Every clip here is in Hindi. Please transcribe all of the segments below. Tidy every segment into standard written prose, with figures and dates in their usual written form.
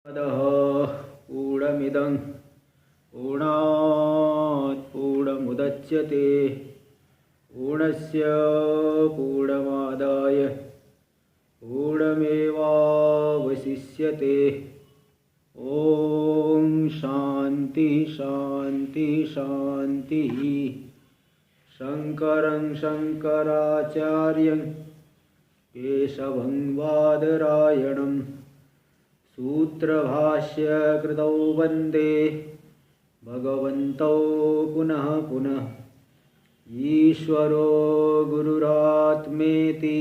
अदः पूर्णमिदं पूर्णात् पूर्णमुदच्यते पूर्णस्य पूर्णमादाय पूर्णमेवावशिष्यते। ॐ शान्ति शान्ति शान्तिः। शङ्करं शङ्कराचार्यं केशवं बादरायणं सूत्रभाष्यकृतौ वन्दे भगवन्तौ पुनः पुनः। ईश्वरो गुरुरात्मेति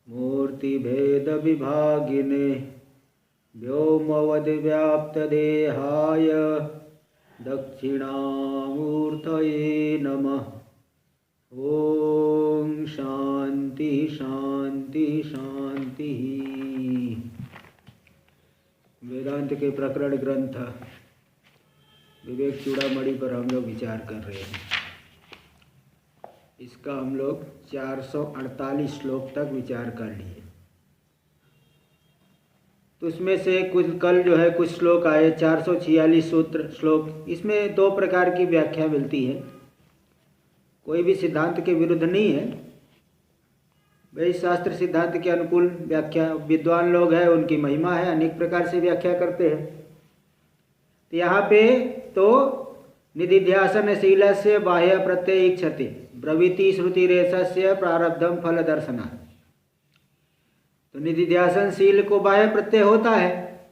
मूर्तिभेदविभागिने व्योमवद्व्याप्तदेहाय दक्षिणामूर्तये नमः। ॐ शान्ति शान्ति शान्तिः। वेदांत के प्रकरण ग्रंथ विवेक चूड़ामणि पर हम लोग विचार कर रहे हैं। इसका हम लोग 448 श्लोक तक विचार कर लिए। तो उसमें से कुछ कल जो है कुछ श्लोक आए 446 सूत्र श्लोक। इसमें दो प्रकार की व्याख्या मिलती है। कोई भी सिद्धांत के विरुद्ध नहीं है, वही शास्त्र सिद्धांत के अनुकूल व्याख्या। विद्वान लोग हैं, उनकी महिमा है, अनेक प्रकार से व्याख्या करते हैं। तो यहाँ पे तो निदिध्यासनशीलस्य बाह्य प्रत्यय इच्छति ब्रवीति श्रुतिरेशस्य प्रारब्धम फल दर्शनात्। तो निदिध्यासनशील को बाह्य प्रत्यय होता है।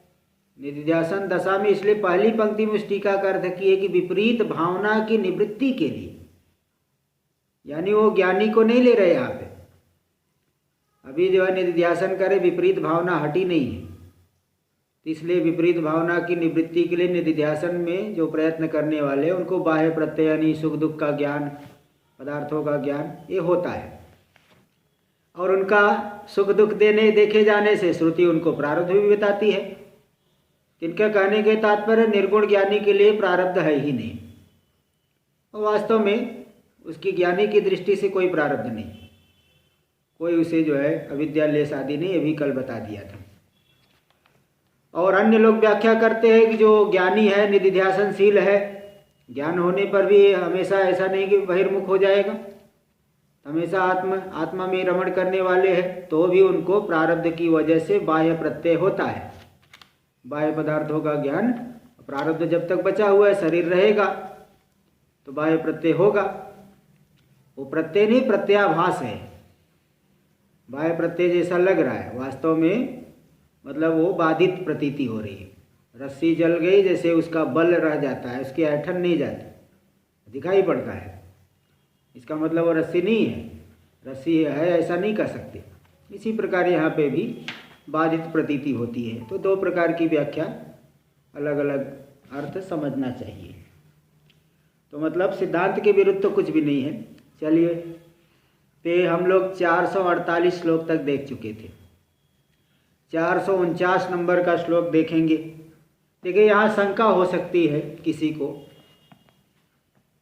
निदिध्यासन दशा में इसलिए पहली पंक्ति में टीका का अर्थ की है कि विपरीत भावना की निवृत्ति के लिए, यानी वो ज्ञानी को नहीं ले रहे यहाँ पे। अभी जो है निदिध्यासन करे, विपरीत भावना हटी नहीं है, तो इसलिए विपरीत भावना की निवृत्ति के लिए निदिध्यासन में जो प्रयत्न करने वाले हैं उनको बाह्य प्रत्यय यानी सुख दुख का ज्ञान, पदार्थों का ज्ञान ये होता है। और उनका सुख दुख देखे जाने से श्रुति उनको प्रारब्ध भी बताती है। इनका कहने के तात्पर्य निर्गुण ज्ञानी के लिए प्रारब्ध है ही नहीं, और वास्तव में उसकी ज्ञानी की दृष्टि से कोई प्रारब्ध नहीं, कोई उसे जो है अविद्या लेस आदि नहीं, अभी कल बता दिया था। और अन्य लोग व्याख्या करते हैं कि जो ज्ञानी है निदिध्यासनशील है, ज्ञान होने पर भी हमेशा ऐसा नहीं कि बहिर्मुख हो जाएगा, हमेशा आत्मा में रमण करने वाले हैं, तो भी उनको प्रारब्ध की वजह से बाह्य प्रत्यय होता है। बाह्य पदार्थों का ज्ञान, प्रारब्ध जब तक बचा हुआ है, शरीर रहेगा तो बाह्य प्रत्यय होगा। वो प्रत्यय नहीं, प्रत्याभास है। बाह्य प्रत्यय जैसा लग रहा है, वास्तव में मतलब वो बाधित प्रतीति हो रही है। रस्सी जल गई जैसे उसका बल रह जाता है, उसकी ऐठन नहीं जाती, दिखाई पड़ता है, इसका मतलब वो रस्सी नहीं है, रस्सी है ऐसा नहीं कर सकते। इसी प्रकार यहाँ पे भी बाधित प्रतीति होती है। तो दो प्रकार की व्याख्या, अलग अलग अर्थ समझना चाहिए। तो मतलब सिद्धांत के विरुद्ध तो कुछ भी नहीं है। चलिए, तो हम लोग 448 श्लोक तक देख चुके थे। 449 नंबर का श्लोक देखेंगे। देखिए, यहाँ शंका हो सकती है किसी को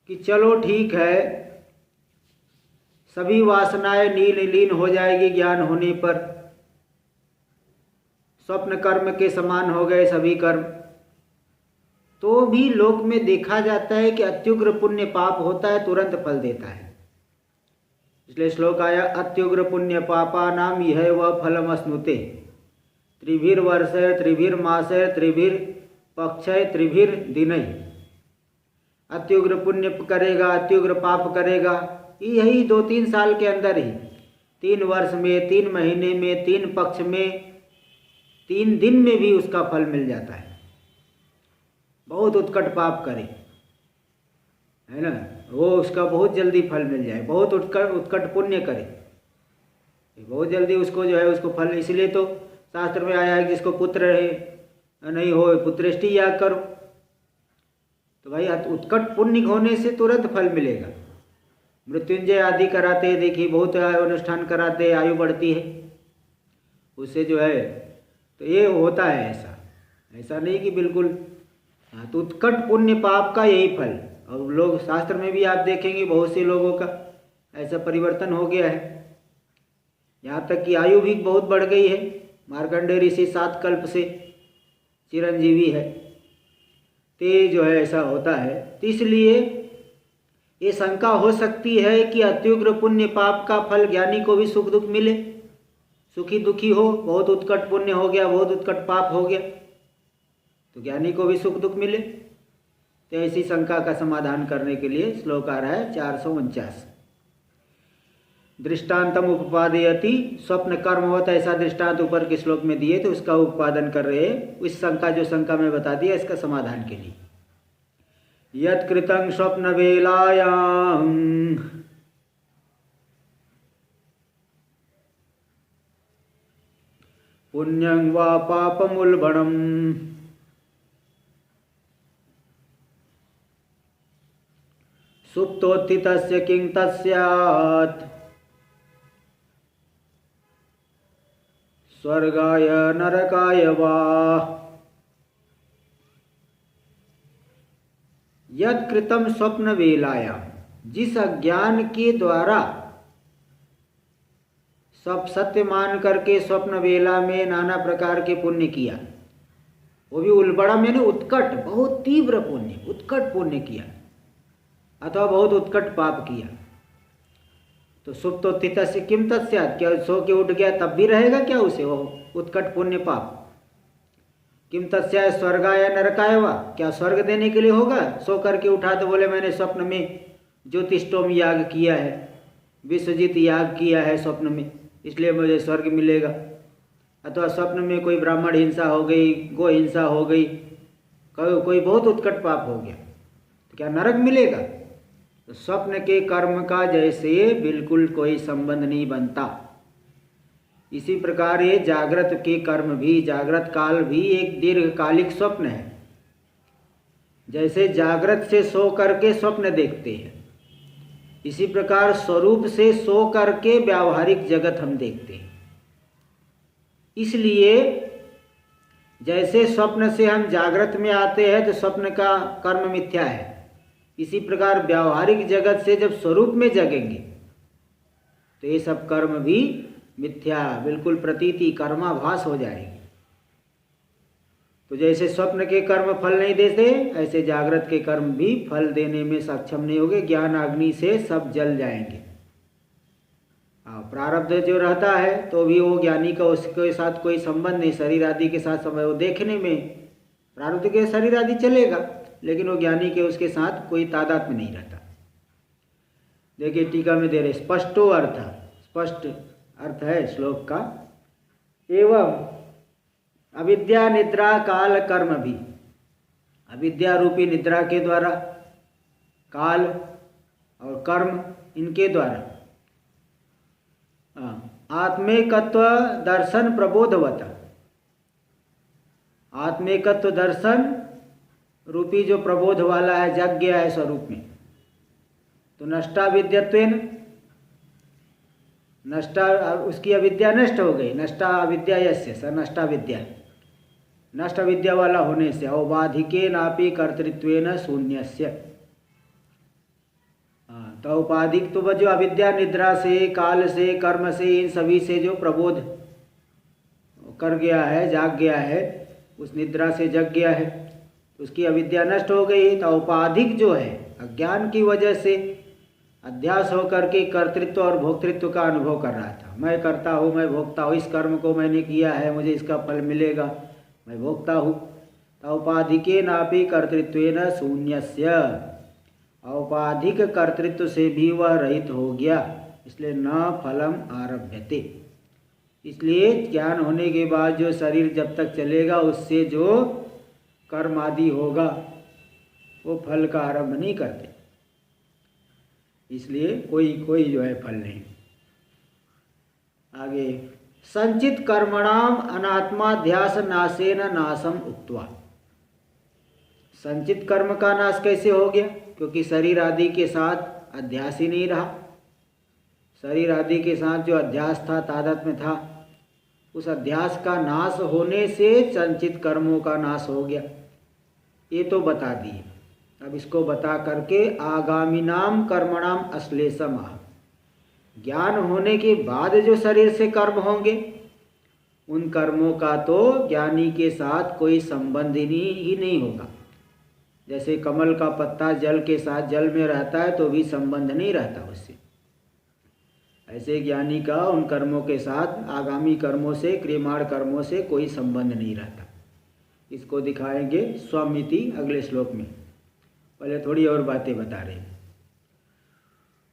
कि चलो ठीक है, सभी वासनाएं लीन हो जाएगी ज्ञान होने पर, स्वप्न कर्म के समान हो गए सभी कर्म। तो भी लोक में देखा जाता है कि अत्युग्र पुण्य पाप होता है, तुरंत फल देता है। इसलिए श्लोक आया, अत्युग्र पुण्य पापा नाम यह वह फलम अश्नुते त्रिभिर्वर्ष त्रिभिर्मास त्रिभिर्पक्षय त्रिभिर्दिनय। अत्युग्र पुण्य करेगा, अत्युग्र पाप करेगा, यही 2-3 साल के अंदर ही, 3 वर्ष में, 3 महीने में, 3 पक्ष में, 3 दिन में भी उसका फल मिल जाता है। बहुत उत्कट पाप करे, है ना, वो उसका बहुत जल्दी फल मिल जाए। बहुत उत्कट पुण्य करे, बहुत जल्दी उसको जो है उसको फल। इसलिए तो शास्त्र में आया है कि जिसको पुत्र नहीं हो पुत्रेष्टि याग करो। तो भाई उत्कट पुण्य होने से तुरंत फल मिलेगा। मृत्युंजय आदि कराते, देखिए बहुत अनुष्ठान कराते, आयु बढ़ती है उससे जो है। तो ये होता है, ऐसा नहीं कि बिल्कुल। हाँ, तो उत्कट पुण्य पाप का यही फल। और लोग शास्त्र में भी आप देखेंगे बहुत से लोगों का ऐसा परिवर्तन हो गया है। यहाँ तक कि आयु भी बहुत बढ़ गई है। मार्कंडेय ऋषि 7 कल्प से चिरंजीवी है, ते जो है ऐसा होता है। तो इसलिए ये शंका हो सकती है कि अत्युग्र पुण्य पाप का फल ज्ञानी को भी सुख दुख मिले, सुखी दुखी हो, बहुत उत्कट पुण्य हो गया, बहुत उत्कट पाप हो गया, तो ज्ञानी को भी सुख दुख मिले। तो ऐसी शंका का समाधान करने के लिए श्लोक आ रहा है 449। दृष्टांतम उपपादयति स्वप्न कर्मवत, ऐसा दृष्टांत ऊपर के श्लोक में दिए, तो उसका उत्पादन कर रहे हैं। उस शंका जो शंका में बता दिया, इसका समाधान के लिए यत्कृतं स्वप्न वेलायां पुण्यं वा पापमुल्बणम् सुप्तोत्थितस्य किं तस्यात् स्वर्गाय नरकाय वा। यद कृतम स्वप्न वेलाया, जिस अज्ञान के द्वारा सब सत्य मान करके स्वप्न वेला में नाना प्रकार के पुण्य किया, वो भी उल्बड़म यानी उत्कट, बहुत तीव्र पुण्य, उत्कट पुण्य किया अथवा बहुत उत्कट पाप किया, तो सुप्तोत्थित से किम तस्यात्, क्या सो के उठ गया तब भी रहेगा क्या उसे वो उत्कट पुण्य पाप। किम तस्या स्वर्गाय नरकाय वा, क्या स्वर्ग देने के लिए होगा। सो करके उठा तो बोले मैंने स्वप्न में ज्योतिष्टोम याग किया है, विश्वजीत याग किया है स्वप्न में, इसलिए मुझे स्वर्ग मिलेगा। अथवा स्वप्न में कोई ब्राह्मण हिंसा हो गई, गो हिंसा हो गई, कोई बहुत उत्कट पाप हो गया, तो क्या नरक मिलेगा। तो स्वप्न के कर्म का जैसे बिल्कुल कोई संबंध नहीं बनता, इसी प्रकार ये जागृत के कर्म भी, जागृत काल भी एक दीर्घकालिक स्वप्न है। जैसे जागृत से सो करके स्वप्न देखते हैं, इसी प्रकार स्वरूप से सो करके व्यावहारिक जगत हम देखते हैं। इसलिए जैसे स्वप्न से हम जागृत में आते हैं तो स्वप्न का कर्म मिथ्या है, इसी प्रकार व्यावहारिक जगत से जब स्वरूप में जगेंगे तो ये सब कर्म भी मिथ्या, बिल्कुल प्रतीति कर्माभास हो जाएगी। तो जैसे स्वप्न के कर्म फल नहीं देते, ऐसे जागृत के कर्म भी फल देने में सक्षम नहीं होंगे, ज्ञान अग्नि से सब जल जाएंगे। प्रारब्ध जो रहता है तो भी वो ज्ञानी का उसके साथ कोई संबंध नहीं, शरीर आदि के साथ समय, वो देखने में प्रारब्ध के शरीर आदि चलेगा, लेकिन वो ज्ञानी के उसके साथ कोई तादाद में नहीं रहता। देखिए टीका में दे रहे स्पष्टो अर्थ, स्पष्ट अर्थ है श्लोक का। एवं अविद्या निद्रा काल कर्म भी, अविद्या रूपी निद्रा के द्वारा, काल और कर्म इनके द्वारा आत्मेकत्व दर्शन प्रबोधवत, आत्मेकत्व दर्शन रूपी जो प्रबोध वाला है, जग गया है स्वरूप में, तो नष्टा विद्यत्वेन, नष्टा उसकी अविद्या नष्ट हो गई, नष्टा अविद्या यस्य स नष्टा विद्या, नष्ट विद्या वाला होने से औपाधिके नापि कर्तृत्वेन शून्यस्य। तो औपाधिक तो जो अविद्या निद्रा से, काल से, कर्म से, इन सभी से जो प्रबोध कर गया है, जाग गया है, उस निद्रा से जग गया है, उसकी अविद्या नष्ट हो गई। तो औपाधिक जो है अज्ञान की वजह से अध्यास होकर के कर्तृत्व और भोक्तृत्व का अनुभव कर रहा था। मैं करता हूँ, मैं भोगता हूँ, इस कर्म को मैंने किया है, मुझे इसका फल मिलेगा, मैं भोगता हूँ। औपाधिके नापि कर्तृत्वेन शून्यस्य, औपाधिक कर्तृत्व से भी वह रहित हो गया, इसलिए न फलम आरभ्यते। इसलिए ज्ञान होने के बाद जो शरीर जब तक चलेगा उससे जो कर्म आदि होगा वो फल का आरंभ नहीं करते, इसलिए कोई जो है फल नहीं। आगे संचित कर्मणाम अनात्माध्यास नाशेन नाशम उक्त्वा, संचित कर्म का नाश कैसे हो गया, क्योंकि शरीर आदि के साथ अध्यास ही नहीं रहा। शरीर आदि के साथ जो अध्यास था, तादात्म्य था, उस अध्यास का नाश होने से संचित कर्मों का नाश हो गया। ये तो बता दिए। अब इसको बता करके आगामीनाम कर्मणाम अश्लेषम, ज्ञान होने के बाद जो शरीर से कर्म होंगे उन कर्मों का तो ज्ञानी के साथ कोई संबंध ही नहीं होगा। जैसे कमल का पत्ता जल के साथ जल में रहता है तो भी संबंध नहीं रहता उससे, ऐसे ज्ञानी का उन कर्मों के साथ, आगामी कर्मों से, क्रियमाण कर्मों से कोई संबंध नहीं रहता। इसको दिखाएंगे स्वमिति अगले श्लोक में। पहले थोड़ी और बातें बता रहे हैं।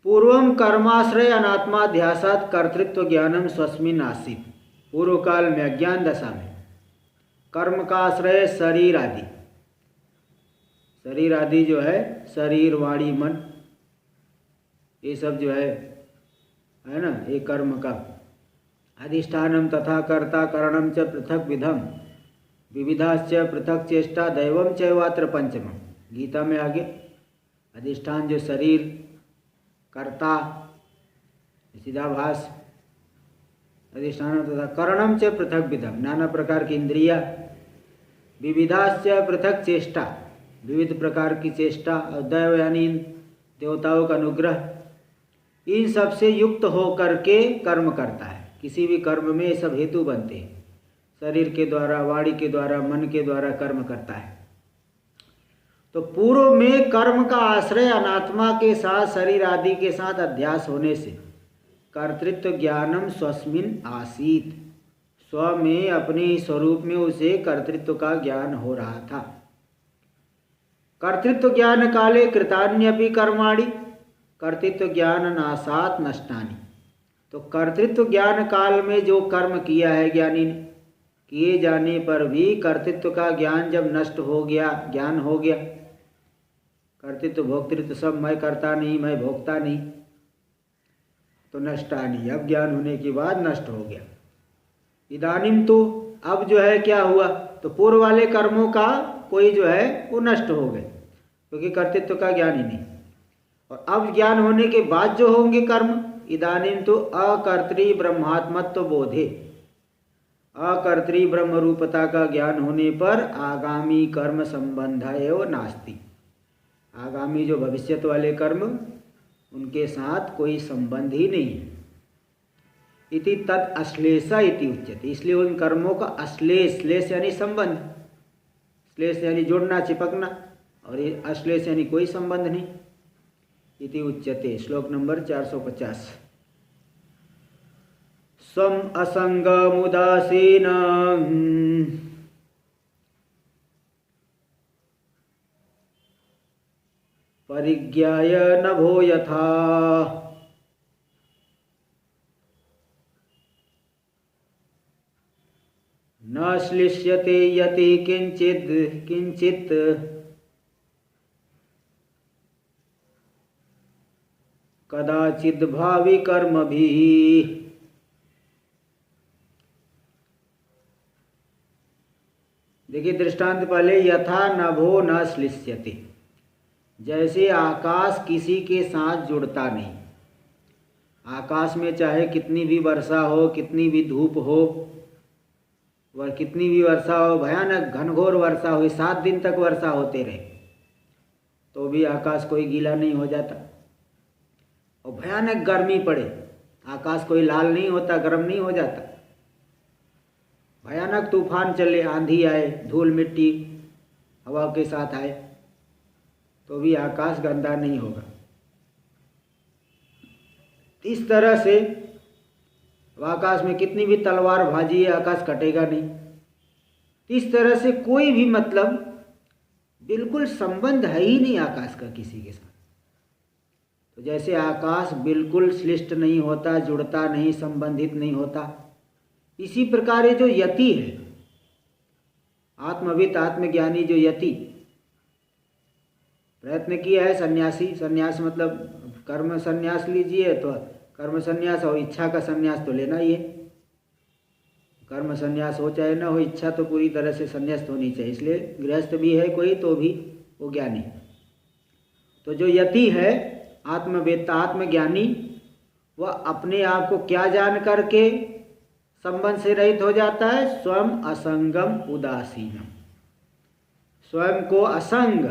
पूर्वम कर्माश्रय अनात्माध्यासात कर्तृत्व ज्ञानम स्वस्मिन आसीत। पूर्व काल में अज्ञान दशा में कर्म का आश्रय शरीर आदि, शरीर आदि जो है शरीर वाणी मन, ये सब जो है ना, ये कर्म का अधिष्ठानम तथा कर्ता करणम च पृथक विधम विविधाश्च पृथक चेष्टा दैवम चैवात्र पंचमम। गीता में आगे अधिष्ठान जो शरीर, कर्ता चिदाभास, अधिष्ठान तथा करणम च पृथक विधम नाना प्रकार की इंद्रिया, विविधाश्च पृथक चेष्टा विविध प्रकार की चेष्टा, और दैव यानी देवताओं का अनुग्रह, इन सब से युक्त होकर के कर्म करता है। किसी भी कर्म में ये सब हेतु बनते हैं, शरीर के द्वारा, वाणी के द्वारा, मन के द्वारा कर्म करता है। तो पूर्व में कर्म का आश्रय अनात्मा के साथ, शरीर आदि के साथ अध्यास होने से कर्तृत्व ज्ञानम स्वस्मिन आसीत, स्व में अपने स्वरूप में उसे कर्तृत्व का ज्ञान हो रहा था। कर्तृत्व ज्ञान काले कृतान्यपि कर्माणि कर्तृत्व ज्ञान नासात नष्टानि। तो कर्तृत्व ज्ञान काल में जो कर्म किया है ज्ञानी ने, किए जाने पर भी कर्तृत्व का ज्ञान जब नष्ट हो गया, ज्ञान हो गया, कर्तृत्व भोक्तृत्व सब मैं करता नहीं, मैं भोगता नहीं, तो नष्टानि, अब ज्ञान होने के बाद नष्ट हो गया। इदानीम तो अब जो है क्या हुआ, तो पूर्व वाले कर्मों का कोई जो है वो नष्ट हो गए, क्योंकि कर्तृत्व का ज्ञान ही नहीं। और अब ज्ञान होने के बाद जो होंगे कर्म, इदानीम तो अकर्तृ ब्रह्मात्मत्व बोधे, अकर्तृ ब्रह्म रूपता का ज्ञान होने पर आगामी कर्म संबंध एवं नास्ति, आगामी जो भविष्यत वाले कर्म उनके साथ कोई संबंध ही नहीं है। इति तत् अश्लेषा इति उच्यते, इसलिए उन कर्मों का अश्लेष, श्लेष यानी संबंध, श्लेष यानी जोड़ना, चिपकना, और ये अश्लेष यानी कोई संबंध नहीं। इति उच्यते, श्लोक नंबर 450। स्वम असंगमुदासीन परिज्ञाय नभो यथा न श्लिष्यते यति किंचित् किंचित् कदाचित् भावी कर्म भी। देखिए दृष्टांत पहले, यथा नभो न श्लिष्यते, जैसे आकाश किसी के साथ जुड़ता नहीं। आकाश में चाहे कितनी भी वर्षा हो, कितनी भी धूप हो, वह कितनी भी वर्षा हो, भयानक घनघोर वर्षा हो, 7 दिन तक वर्षा होते रहे तो भी आकाश कोई गीला नहीं हो जाता। और भयानक गर्मी पड़े, आकाश कोई लाल नहीं होता, गर्म नहीं हो जाता। भयानक तूफान चले, आंधी आए, धूल मिट्टी हवा के साथ आए, तो भी आकाश गंदा नहीं होगा। इस तरह से आकाश में कितनी भी तलवार भाजी है, आकाश कटेगा नहीं। इस तरह से कोई भी मतलब बिल्कुल संबंध है ही नहीं आकाश का किसी के साथ। तो जैसे आकाश बिल्कुल श्लिष्ट नहीं होता, जुड़ता नहीं, संबंधित नहीं होता, इसी प्रकार ये जो यति है, आत्मविद आत्मज्ञानी जो यति प्रयत्न किया है, सन्यासी, सन्यास मतलब कर्म सन्यास लीजिए तो कर्म सन्यास और इच्छा का सन्यास तो लेना ही है। कर्म सन्यास हो चाहे ना हो, इच्छा तो पूरी तरह से सन्यास्त होनी चाहिए। इसलिए गृहस्थ भी है कोई तो भी वो ज्ञानी। तो जो यति है, आत्मवेत्ता आत्मज्ञानी, वह अपने आप को क्या जान करके संबंध से रहित हो जाता है, स्वयं असंगम उदासीनम, स्वयं को असंग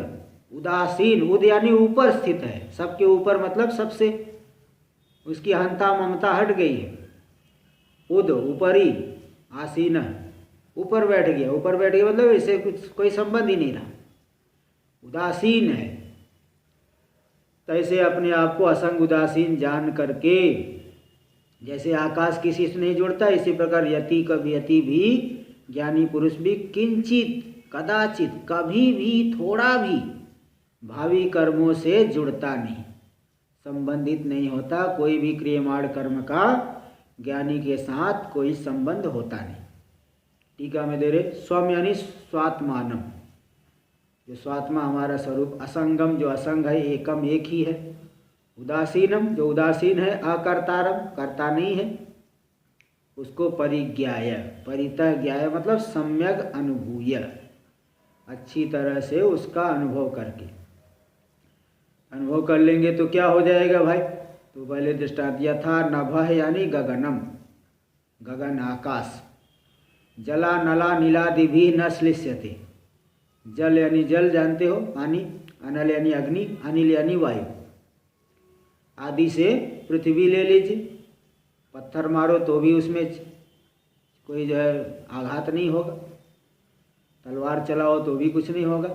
उदासीन, उद यानी ऊपर स्थित है, सबके ऊपर मतलब सबसे उसकी अहंता ममता हट गई है। उद ऊपरी, आसीन, ऊपर बैठ गया। ऊपर बैठ गया मतलब इससे कुछ कोई संबंध ही नहीं रहा, उदासीन है। तो ऐसे अपने आप को असंग उदासीन जान करके, जैसे आकाश किसी से नहीं जुड़ता, इसी प्रकार यति भी ज्ञानी पुरुष भी किंचित कदाचित कभी भी थोड़ा भी भावी कर्मों से जुड़ता नहीं, संबंधित नहीं होता। कोई भी क्रियमाण कर्म का ज्ञानी के साथ कोई संबंध होता नहीं। टीका में दे रहे स्वम यानी स्वात्मानम, जो स्वात्मा हमारा स्वरूप, असंगम जो असंग है, एकम एक ही है, उदासीनम जो उदासीन है, अकर्तारम कर्ता नहीं है, उसको परिज्ञाय, परितः ज्ञाय मतलब सम्यक अनुभूय, अच्छी तरह से उसका अनुभव करके। अनुभव कर लेंगे तो क्या हो जाएगा भाई? तो पहले दृष्टांत यथा नभः यानी गगनम, गगन आकाश, जला नला नीलादि भी न श्लिष्यते, जल यानी जल जानते हो, पानी, अनल यानी अग्नि, अनिल यानी वायु, आदि से पृथ्वी ले लीजिए, पत्थर मारो तो भी उसमें कोई जो है आघात नहीं होगा, तलवार चलाओ तो भी कुछ नहीं होगा।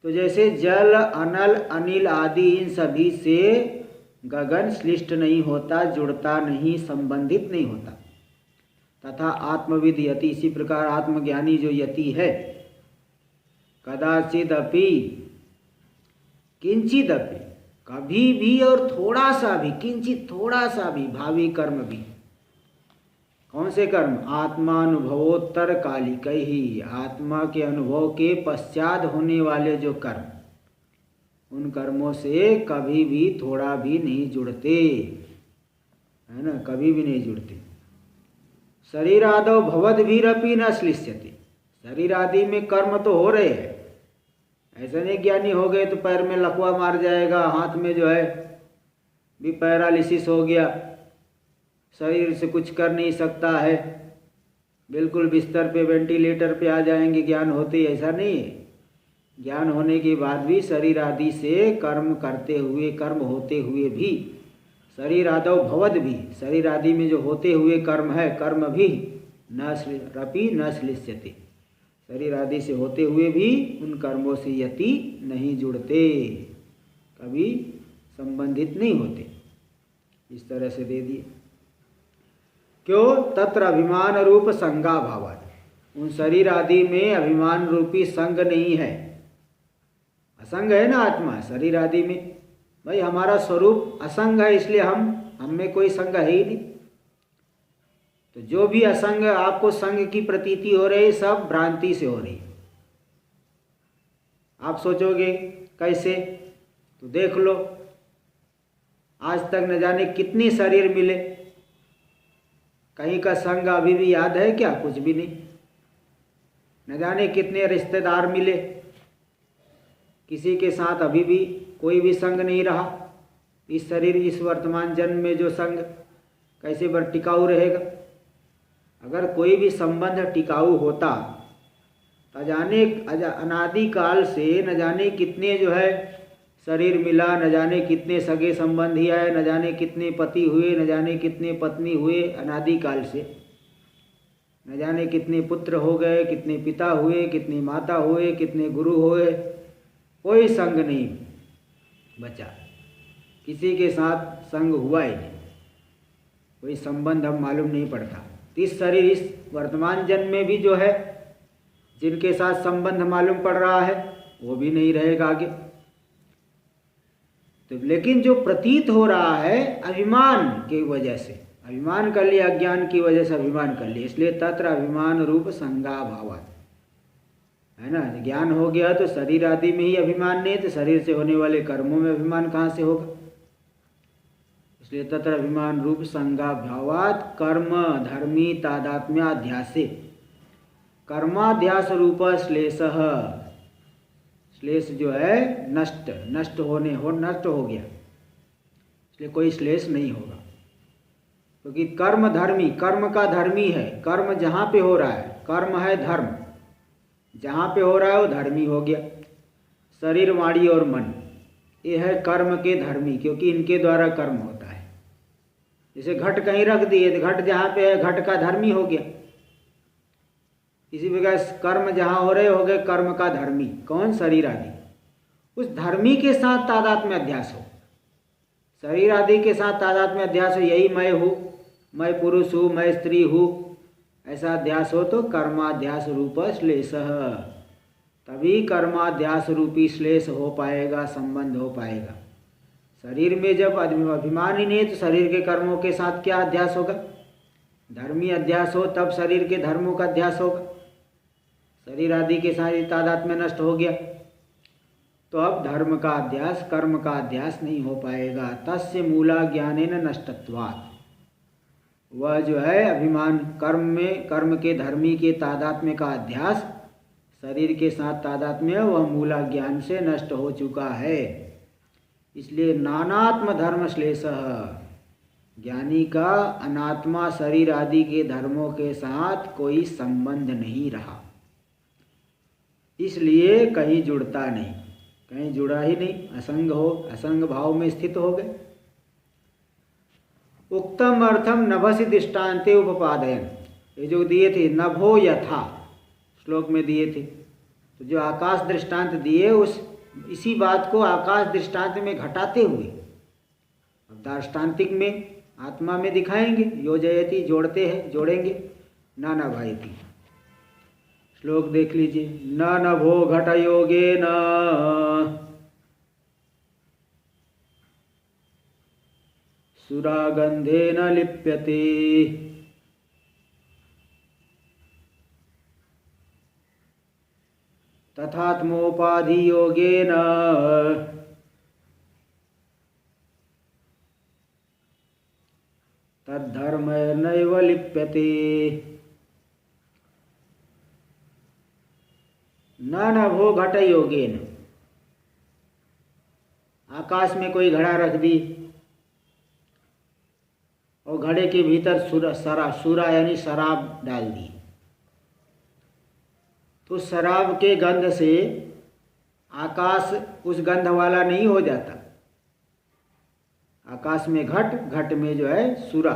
तो जैसे जल, अनल, अनिल आदि इन सभी से गगन श्लिष्ट नहीं होता, जुड़ता नहीं, संबंधित नहीं होता। तथा आत्मविद यति, इसी प्रकार आत्मज्ञानी जो यति है, कदाचिदपि किंचिदपि कभी भी और थोड़ा सा भी, किंचित थोड़ा सा भी, भावी कर्म भी, कौन से कर्म? आत्मानुभवोत्तर कालिक ही, आत्मा के अनुभव के पश्चात होने वाले जो कर्म, उन कर्मों से कभी भी थोड़ा भी नहीं जुड़ते, है ना, कभी भी नहीं जुड़ते। शरीरादौ भवद्भिरपि न श्लिष्यते, शरीर आदि में कर्म तो हो रहे हैं, ऐसा नहीं ज्ञानी हो गए तो पैर में लकवा मार जाएगा, हाथ में जो है भी पैरालिसिस हो गया, शरीर से कुछ कर नहीं सकता है, बिल्कुल बिस्तर पे वेंटिलेटर पे आ जाएंगे ज्ञान होते, ऐसा नहीं है। ज्ञान होने के बाद भी शरीर आदि से कर्म करते हुए, कर्म होते हुए भी, शरीर आदौ भवद भी, शरीर आदि में जो होते हुए कर्म है, कर्म भी रपि न श्लिष्यते, शरीर आदि से होते हुए भी उन कर्मों से यति नहीं जुड़ते, कभी संबंधित नहीं होते। इस तरह से दे दिए। क्यों? तत्र अभिमान रूप संगा भावात्, उन शरीर आदि में अभिमान रूपी संग नहीं है, असंग है ना आत्मा शरीर आदि में। भाई हमारा स्वरूप असंग है, इसलिए हम में कोई संग है ही नहीं। तो जो भी असंग आपको संग की प्रतीति हो रही, सब भ्रांति से हो रही। आप सोचोगे कैसे? तो देख लो, आज तक न जाने कितने शरीर मिले, कहीं का संग अभी भी याद है क्या? कुछ भी नहीं। न जाने कितने रिश्तेदार मिले, किसी के साथ अभी भी कोई भी संग नहीं रहा। इस शरीर, इस वर्तमान जन्म में जो संग कैसे बर टिकाऊ रहेगा? अगर कोई भी संबंध टिकाऊ होता तो जाने अनादिकाल से न जाने कितने जो है शरीर मिला, न जाने कितने सगे संबंधी आए, न जाने कितने पति हुए, न जाने कितने पत्नी हुए, अनादिकाल से न जाने कितने पुत्र हो गए, कितने पिता हुए, कितनी माता हुए, कितने गुरु हुए, कोई संग नहीं बचा, किसी के साथ संग हुआ ही नहीं, कोई संबंध हम मालूम नहीं पड़ता। इस शरीर, इस वर्तमान जन्म में भी जो है जिनके साथ संबंध मालूम पड़ रहा है वो भी नहीं रहेगा आगे। तो लेकिन जो प्रतीत हो रहा है अभिमान की वजह से, अभिमान कर लिया, अज्ञान की वजह से अभिमान कर लिया, इसलिए तत्र अभिमान रूप संगा भावात्, है ना। ज्ञान हो गया तो शरीर आदि में ही अभिमान नहीं, तो शरीर से होने वाले कर्मों में अभिमान कहाँ से होगा? इसलिए तत्र अभिमान रूप संगा भावात् कर्म धर्मी तादात्म्याध्यासे, कर्माध्यास रूप श्लेष, श्लेष जो है नष्ट हो गया, इसलिए कोई श्लेष नहीं होगा। क्योंकि कर्म धर्मी, कर्म का धर्मी है, कर्म जहाँ पे हो रहा है, कर्म है धर्म, जहाँ पे हो रहा है वो धर्मी हो गया। शरीर, वाणी और मन, ये है कर्म के धर्मी, क्योंकि इनके द्वारा कर्म होता है। जैसे घट कहीं रख दिए तो घट जहाँ पे है घट का धर्मी हो गया, इसी प्रकार कर्म जहाँ हो रहे हो गए कर्म का धर्मी, कौन? शरीर आदि। उस धर्मी के साथ तादात्म्य अध्यास हो, शरीर आदि के साथ तादात्म्य अध्यास हो, यही मैं हूँ, मैं पुरुष हूँ, मैं स्त्री हूँ, ऐसा अध्यास हो तो कर्माध्यास रूप श्लेषः, तभी कर्माध्यास रूपी श्लेष हो पाएगा, संबंध हो पाएगा। शरीर में जब अभिमान ही नहीं है तो शरीर के कर्मों के साथ क्या अध्यास होगा? धर्मी अध्यास हो तब शरीर के धर्मों का अध्यास होगा। शरीर आदि के साथ तादात्म्य नष्ट हो गया तो अब धर्म का अध्यास, कर्म का अध्यास नहीं हो पाएगा। तस्य मूला ज्ञानेन नष्टत्वात्, वह जो है अभिमान कर्म में, कर्म के धर्मी के तादात्म्य का अध्यास शरीर के साथ तादात्म्य, वह मूला ज्ञान से नष्ट हो चुका है। इसलिए नानात्म धर्म श्लेषः, ज्ञानी का अनात्मा शरीर आदि के धर्मों के साथ कोई संबंध नहीं रहा, इसलिए कहीं जुड़ता नहीं, कहीं जुड़ा ही नहीं, असंग हो, असंग भाव में स्थित हो गए। उक्तम अर्थम नभसि दृष्टान्ते उपपादयन, ये जो दिए थे नभो यथा श्लोक में दिए थे, तो जो आकाश दृष्टांत दिए उस इसी बात को आकाश दृष्टांत में घटाते हुए अब दार्ष्टान्तिक में आत्मा में दिखाएंगे। योजयति जोड़ते हैं, जोड़ेंगे। न नभायति, श्लोक देख लीजिए। न नभो घट योगेन सुरागंधेन लिप्यते तथात्मोपाधि योगेन तद्धर्मैर्नैव लिप्यते। न नभो घट योगेन, आकाश में कोई घड़ा रख दी और घड़े के भीतर सूरा यानी शराब डाल दी, तो शराब के गंध से आकाश उस गंध वाला नहीं हो जाता। आकाश में घट, घट में जो है सूरा,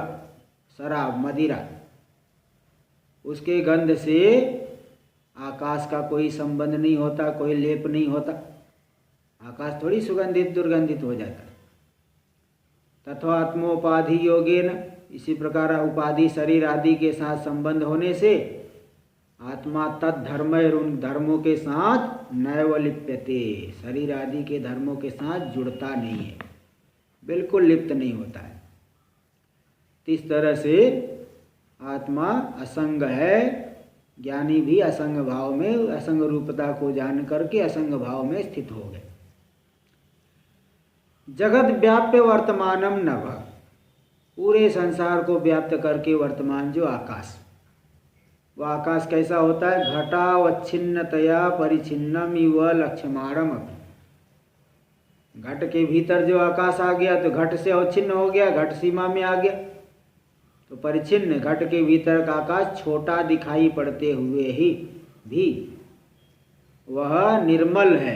शराब, मदिरा, उसके गंध से आकाश का कोई संबंध नहीं होता, कोई लेप नहीं होता। आकाश थोड़ी सुगंधित दुर्गंधित हो जाता। तथा आत्मोपाधि योगेन, इसी प्रकार उपाधि शरीर आदि के साथ संबंध होने से आत्मा तद्धर्म, उन धर्मों के साथ नैव लिप्यते, शरीर आदि के धर्मों के साथ जुड़ता नहीं है, बिल्कुल लिप्त नहीं होता है। इस तरह से आत्मा असंग है। ज्ञानी भी असंग भाव में, असंग रूपता को जान करके असंग भाव में स्थित हो गए। जगत व्याप्य वर्तमानम नभ, पूरे संसार को व्याप्त करके वर्तमान जो आकाश, वह आकाश कैसा होता है? घटावच्छिन्नतया परिच्छिन्नम इव लक्ष्यमाणम। घट के भीतर जो आकाश आ गया तो घट से अवच्छिन्न हो गया, घट सीमा में आ गया तो परिच्छिन्न, घट के भीतर का आकाश छोटा दिखाई पड़ते हुए ही भी वह निर्मल है।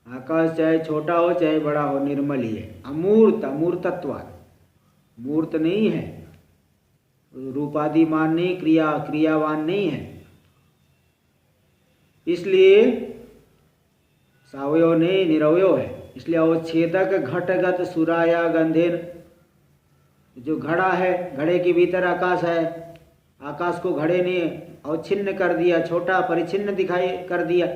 आकाश चाहे छोटा हो चाहे बड़ा हो, निर्मल ही है। अमूर्त, अमूर्तत्वात्, मूर्त नहीं है, रूपादिमान नहीं, क्रियावान नहीं है। इसलिए सावयव नहीं, निरवयव है। इसलिए अवच्छेदक घटगत सुराया गंधेन, जो घड़ा है, घड़े के भीतर आकाश है, आकाश को घड़े ने अवच्छिन्न कर दिया, छोटा परिच्छिन्न दिखाई कर दिया।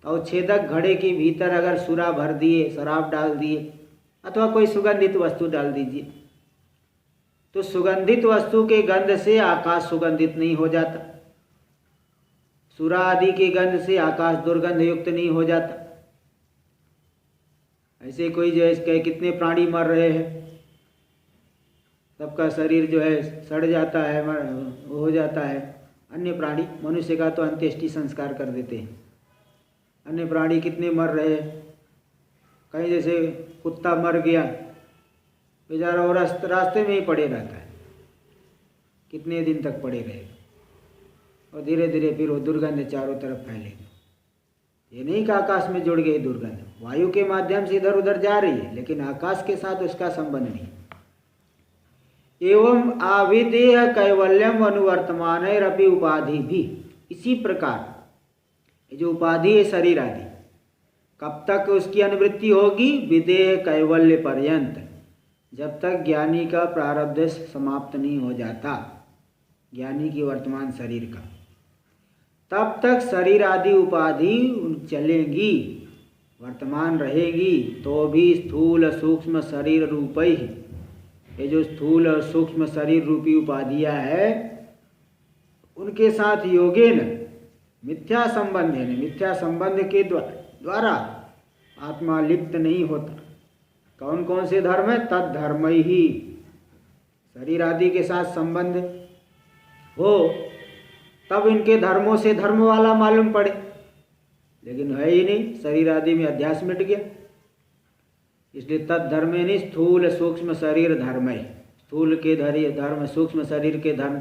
अवच्छेदक घड़े के भीतर अगर सुरा भर दिए, शराब डाल दिए अथवा कोई सुगंधित वस्तु डाल दीजिए तो सुगंधित वस्तु के गंध से आकाश सुगंधित नहीं हो जाता, सुरा आदि के गंध से आकाश दुर्गंध युक्त नहीं हो जाता। ऐसे कोई जो है कितने प्राणी मर रहे हैं, सबका शरीर जो है सड़ जाता है, हो जाता है। अन्य प्राणी, मनुष्य का तो अंत्येष्टि संस्कार कर देते हैं, अन्य प्राणी कितने मर रहे हैं। कहीं जैसे कुत्ता मर गया, बेचारा वो रास्ते में ही पड़े रहता है, कितने दिन तक पड़े रहेगा और धीरे धीरे फिर वो दुर्गंध चारों तरफ फैलेगी। ये नहीं कि आकाश में जुड़ गई दुर्गंध, वायु के माध्यम से इधर उधर जा रही है लेकिन आकाश के साथ उसका संबंध नहीं। एवं आविदेह कैवल्यम अनुवर्तमान रपि उपाधि भी, इसी प्रकार ये जो उपाधि है शरीर आदि, कब तक उसकी अनुवृत्ति होगी? विदेह कैवल्य पर्यंत, जब तक ज्ञानी का प्रारब्ध समाप्त नहीं हो जाता, ज्ञानी की वर्तमान शरीर का, तब तक शरीर आदि उपाधि चलेंगी, वर्तमान रहेगी। तो भी स्थूल सूक्ष्म शरीर रूप ही, ये जो स्थूल और सूक्ष्म शरीर रूपी उपाधियां है, उनके साथ योगेन मिथ्या संबंध है, मिथ्या संबंध के द्वारा आत्मा लिप्त नहीं होता। कौन कौन से धर्म है? तद धर्म ही, शरीर आदि के साथ संबंध हो तब इनके धर्मों से धर्म वाला मालूम पड़े, लेकिन है ही नहीं, शरीर आदि में अध्यास मिट गया। इसलिए तद धर्म नहीं, स्थूल सूक्ष्म शरीर धर्म है। स्थूल के धर्म, सूक्ष्म शरीर के धर्म।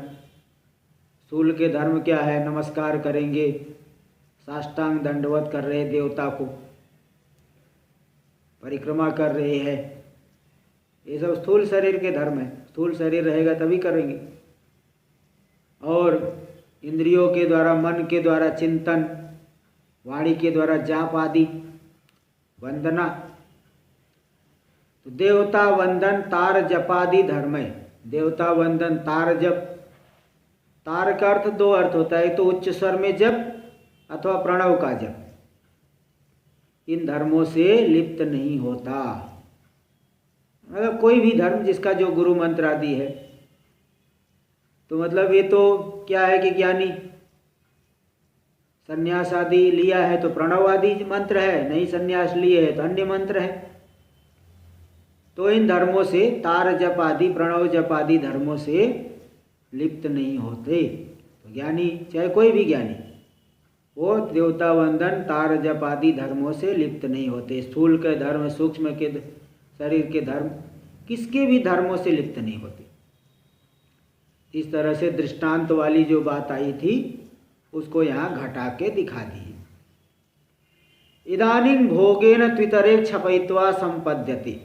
स्थूल के धर्म क्या है? नमस्कार करेंगे, साष्टांग दंडवत कर रहे देवता को, परिक्रमा कर रहे हैं, ये सब स्थूल शरीर के धर्म है। स्थूल शरीर रहेगा तभी करेंगे। और इंद्रियों के द्वारा, मन के द्वारा चिंतन, वाणी के द्वारा जाप आदि, वंदना, तो देवता वंदन तार जपादि धर्म है। देवता वंदन तार जप, तार का अर्थ दो अर्थ होता है, एक तो उच्च स्वर में जप अथवा प्रणव का जप। इन धर्मों से लिप्त नहीं होता। मतलब कोई भी धर्म जिसका जो गुरु मंत्र आदि है, तो मतलब ये तो क्या है कि ज्ञानी संन्यास आदि लिया है तो प्रणव आदि मंत्र है, नहीं संन्यास लिए है तो अन्य मंत्र है। तो इन धर्मों से, तार जप आदि, प्रणव जप आदि धर्मों से लिप्त नहीं होते। तो ज्ञानी, चाहे कोई भी ज्ञानी, वो देवता वंदन तार जप आदि धर्मों से लिप्त नहीं होते। स्थूल के धर्म, सूक्ष्म के शरीर के धर्म, किसके भी धर्मों से लिप्त नहीं होते। इस तरह से दृष्टांत वाली जो बात आई थी उसको यहाँ घटा के दिखा दी। इदानीं भोगेन त्वितरे क्षपयित्वा संपद्यते।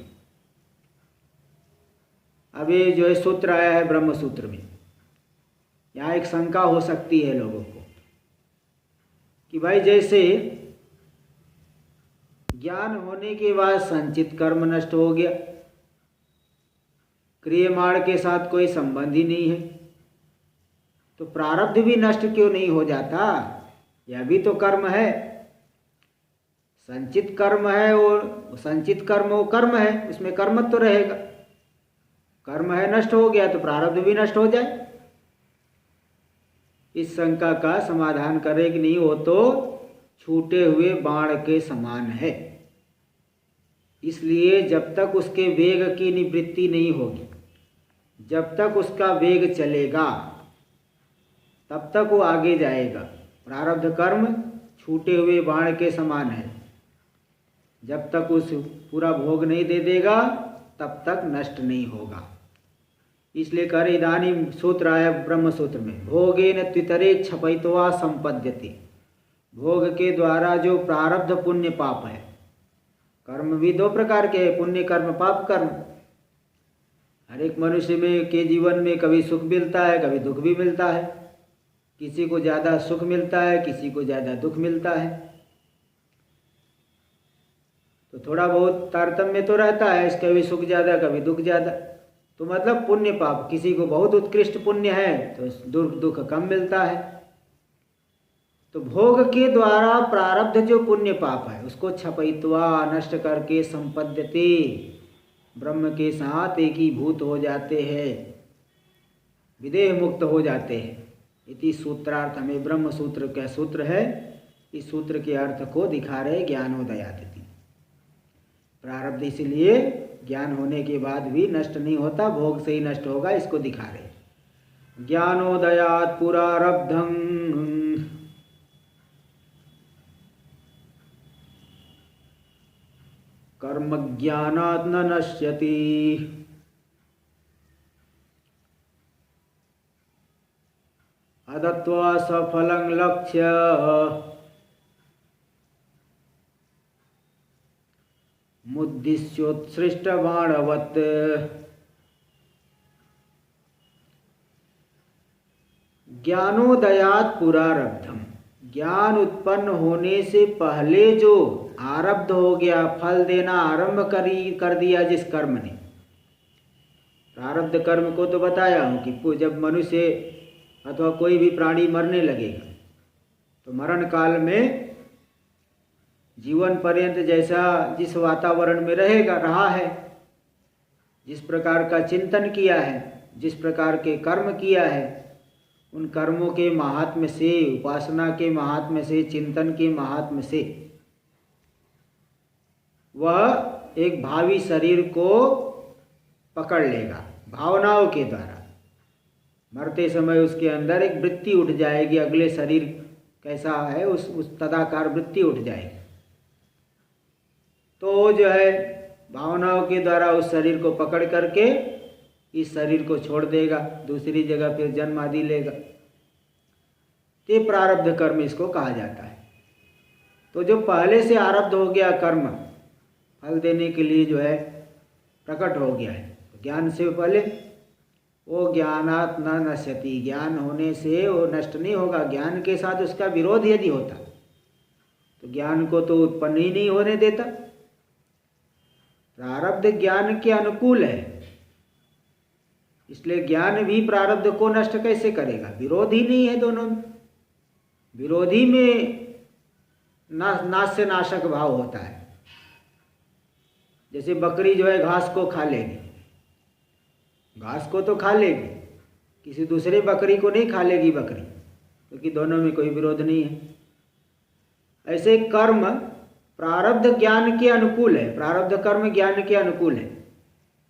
अब ये जो है सूत्र आया है ब्रह्म सूत्र में, यहाँ एक शंका हो सकती है लोगों को कि भाई जैसे ज्ञान होने के बाद संचित कर्म नष्ट हो गया, क्रियमाण के साथ कोई संबंध ही नहीं है, तो प्रारब्ध भी नष्ट क्यों नहीं हो जाता? यह भी तो कर्म है, संचित कर्म है, और संचित कर्म वो कर्म है, उसमें कर्मत्व तो रहेगा। कर्म है, नष्ट हो गया तो प्रारब्ध भी नष्ट हो जाए। इस शंका का समाधान करें कि नहीं, वो तो छूटे हुए बाण के समान है। इसलिए जब तक उसके वेग की निवृत्ति नहीं होगी, जब तक उसका वेग चलेगा, तब तक वो आगे जाएगा। प्रारब्ध कर्म छूटे हुए बाण के समान है, जब तक उस पूरा भोग नहीं दे देगा तब तक नष्ट नहीं होगा। इसलिए कर इदानीं सूत्र आया ब्रह्म सूत्र में, भोगेन त्वितरे क्षपयित्वा संपद्यते। भोग के द्वारा जो प्रारब्ध पुण्य पाप है, कर्म भी दो प्रकार के हैं, पुण्य कर्म पाप कर्म। हर एक मनुष्य में के जीवन में कभी सुख मिलता है, कभी दुख भी मिलता है। किसी को ज़्यादा सुख मिलता है, किसी को ज़्यादा दुख मिलता है, तो थोड़ा बहुत तारतम्य तो रहता है, कभी सुख ज़्यादा कभी दुख ज़्यादा। तो मतलब पुण्य पाप, किसी को बहुत उत्कृष्ट पुण्य है तो दुख कम मिलता है। तो भोग के द्वारा प्रारब्ध जो पुण्य पाप है उसको क्षपयित्वा, नष्ट करके, संपद्यते, ब्रह्म के साथ एकीभूत हो जाते हैं, विदेह मुक्त हो जाते हैं। इति सूत्रार्थ में ब्रह्म सूत्र का सूत्र है, इस सूत्र के अर्थ को दिखा रहे ज्ञानोदयादिति। प्रारब्ध इसलिए ज्ञान होने के बाद भी नष्ट नहीं होता, भोग से ही नष्ट होगा, इसको दिखा रहे। ज्ञानोदयात् पुरारब्धं कर्म ज्ञानात् न नश्यति। अदत्वा सफलं लक्ष्य मुद्दिश्योत्सृष्टबाणवत्। ज्ञानोदयात् पुरारब्धम। ज्ञान उत्पन्न होने से पहले जो आरब्ध हो गया, फल देना आरंभ कर दिया जिस कर्म ने, प्रारब्ध कर्म को तो बताया हूँ कि जब मनुष्य अथवा कोई भी प्राणी मरने लगेगा तो मरण काल में जीवन पर्यंत जैसा जिस वातावरण में रहा है, जिस प्रकार का चिंतन किया है, जिस प्रकार के कर्म किया है, उन कर्मों के महात्म्य से, उपासना के महात्म्य से, चिंतन के महात्म्य से वह एक भावी शरीर को पकड़ लेगा भावनाओं के द्वारा। मरते समय उसके अंदर एक वृत्ति उठ जाएगी, अगले शरीर कैसा है उस तदाकार वृत्ति उठ जाएगी। तो जो है भावनाओं के द्वारा उस शरीर को पकड़ करके इस शरीर को छोड़ देगा, दूसरी जगह फिर जन्म आदि लेगा। ये प्रारब्ध कर्म इसको कहा जाता है। तो जो पहले से आरब्ध हो गया कर्म फल देने के लिए जो है प्रकट हो गया है, ज्ञान से पहले वो ज्ञानात् न नश्यति, ज्ञान होने से वो नष्ट नहीं होगा। ज्ञान के साथ उसका विरोध यदि होता तो ज्ञान को तो उत्पन्न ही नहीं होने देता। प्रारब्ध ज्ञान के अनुकूल है, इसलिए ज्ञान भी प्रारब्ध को नष्ट कैसे करेगा? विरोध ही नहीं है दोनों में। विरोधी में नास्य नाशक भाव होता है। जैसे बकरी जो है घास को खा लेगी, घास को तो खा लेगी, किसी दूसरे बकरी को नहीं खा लेगी बकरी, क्योंकि दोनों में कोई विरोध नहीं है। ऐसे कर्म प्रारब्ध ज्ञान के अनुकूल है, प्रारब्ध कर्म ज्ञान के अनुकूल है,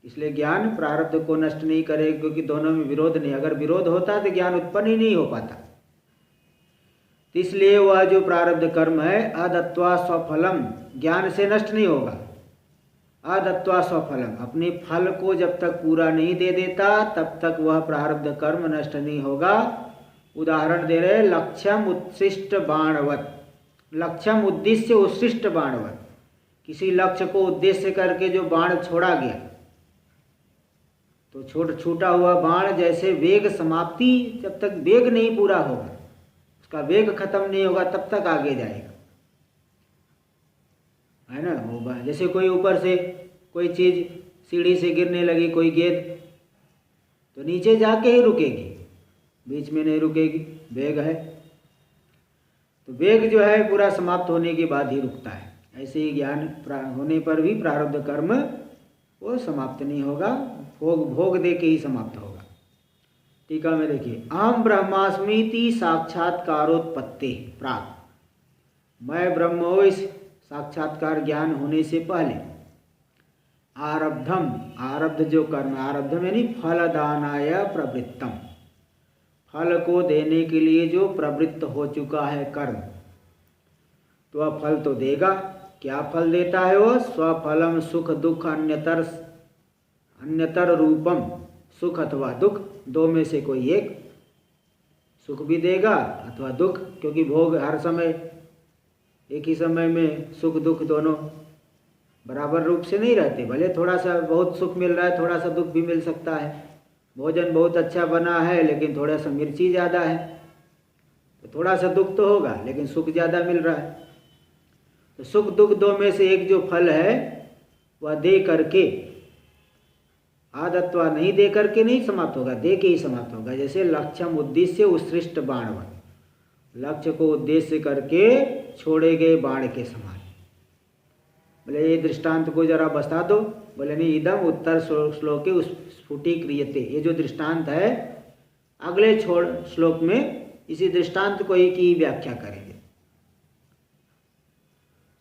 इसलिए ज्ञान प्रारब्ध को नष्ट नहीं करेगा, क्योंकि दोनों में विरोध नहीं। अगर विरोध होता तो ज्ञान उत्पन्न ही नहीं हो पाता। तो इसलिए वह जो प्रारब्ध कर्म है अदत्वा स्वफलम, ज्ञान से नष्ट नहीं होगा। अदत्वा स्वफलम, अपने फल को जब तक पूरा नहीं दे देता तब तक वह प्रारब्ध कर्म नष्ट नहीं होगा। उदाहरण दे रहे, लक्ष्यम उत्सृष्ट बाणवत, लक्ष्यम उद्देश्य उत्सृष्ट बाणवत, किसी लक्ष्य को उद्देश्य करके जो बाण छोड़ा गया तो छूटा हुआ बाण जैसे वेग समाप्ति, जब तक वेग नहीं पूरा होगा, उसका वेग खत्म नहीं होगा तब तक आगे जाएगा, है ना। होगा जैसे कोई ऊपर से कोई चीज़ सीढ़ी से गिरने लगी, कोई गेंद, तो नीचे जाके ही रुकेगी, बीच में नहीं रुकेगी, वेग है। तो वेग जो है पूरा समाप्त होने के बाद ही रुकता है। ऐसे ही ज्ञान होने पर भी प्रारब्ध कर्म वो समाप्त नहीं होगा, भोग दे के ही समाप्त होगा। टीका में देखिए, अहम ब्रह्मास्मीति साक्षात्कारोत्पत्ति प्राक, मैं ब्रह्म हूँ इस साक्षात्कार ज्ञान होने से पहले, आरब्धम, आरब्ध जो कर्म, आरब्धम यानी फलदानाय प्रवृत्तम, फल को देने के लिए जो प्रवृत्त हो चुका है कर्म, तो वह फल तो देगा। क्या फल देता है वह? स्वफलम सुख दुख अन्यतर रूपम, सुख अथवा दुख, दो में से कोई एक, सुख भी देगा अथवा दुख, क्योंकि भोग हर समय एक ही समय में सुख दुख दोनों बराबर रूप से नहीं रहते। भले थोड़ा सा बहुत सुख मिल रहा है, थोड़ा सा दुख भी मिल सकता है। भोजन बहुत अच्छा बना है लेकिन थोड़ा सा मिर्ची ज़्यादा है, तो थोड़ा सा दुख तो होगा, लेकिन सुख ज़्यादा मिल रहा है। तो सुख दुख दो में से एक जो फल है वह दे करके, आदत्वा नहीं दे करके नहीं समाप्त होगा, दे के ही समाप्त होगा। जैसे लक्ष्यम उद्देश्य उत्सृष्ट बाणवत, लक्ष्य को उद्देश्य करके छोड़े गए बाण के समान। बोले ये दृष्टांत को जरा बता दो। बोले नहीं, इदम उत्तर श्लोके स्फुटीक्रियते, ये जो दृष्टांत है अगले श्लोक में इसी दृष्टांत को ही की व्याख्या करेंगे।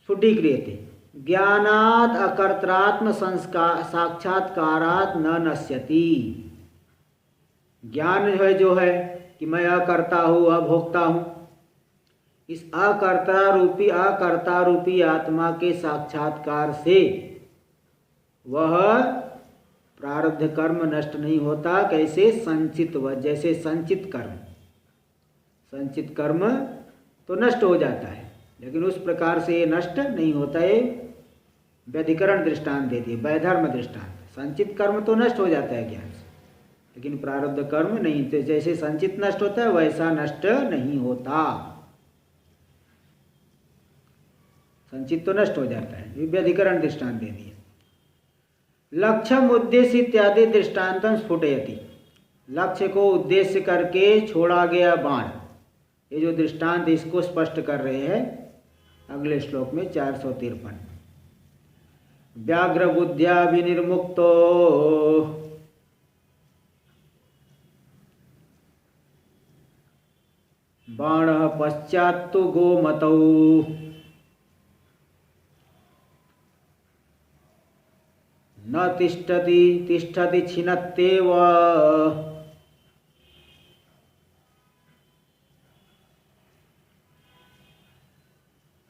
स्फुटीक्रियते, ज्ञानात् अकर्त्रात्म संस्कार साक्षात्कारात् न नश्यति, ज्ञान जो है कि मैं अकर्ता हूँ, अभोक्ता हूँ, इस अकर्ता रूपी आत्मा के साक्षात्कार से वह प्रारब्ध कर्म नष्ट नहीं होता। कैसे? संचित व, जैसे संचित कर्म, संचित कर्म तो नष्ट हो जाता है, लेकिन उस प्रकार से ये नष्ट नहीं होता है। व्यधिकरण दृष्टांत देती है, वैधर्म दृष्टांत। संचित कर्म तो नष्ट हो जाता है ज्ञान से, लेकिन प्रारब्ध कर्म नहीं। तो जैसे संचित नष्ट होता है वैसा नष्ट नहीं होता। संचित तो नष्ट हो जाता है। व्यधिकरण दृष्टांत दे दिए। लक्ष्यम उद्देश्य इत्यादि दृष्टांतम स्फुटयति, लक्ष्य को उद्देश्य करके छोड़ा गया बाण, ये जो दृष्टांत इसको स्पष्ट कर रहे हैं अगले श्लोक में 453। व्याघ्र बुद्ध्या विनिर्मुक्तो बाण पश्चात्तु गोमतौ न तिष्ठति तिष्ठति छिनत्तेव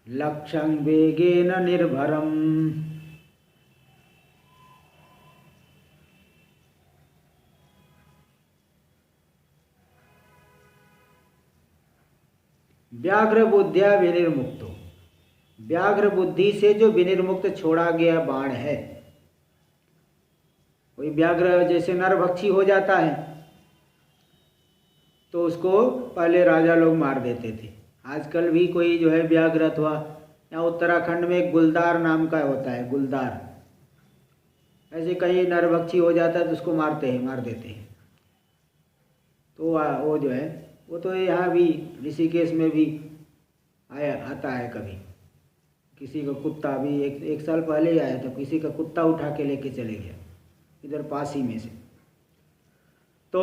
लक्ष्यं वेगेन निर्भरम्। व्याघ्र बुद्धिया विनिर्मुक्तो, व्याघ्र बुद्धि से जो विनिर्मुक्त छोड़ा गया बाण है, कोई व्याघ्र जैसे नरभक्षी हो जाता है तो उसको पहले राजा लोग मार देते थे। आजकल भी कोई जो है व्याघ्र अथवा यहाँ उत्तराखंड में एक गुलदार नाम का होता है, गुलदार, ऐसे कहीं नरभक्षी हो जाता है तो उसको मार देते हैं। तो वो जो है वो तो यहाँ भी ऋषिकेश में भी आता है। कभी किसी का कुत्ता भी एक साल पहले ही आया था, किसी का कुत्ता उठा के लेके चले गया इधर पास ही में से। तो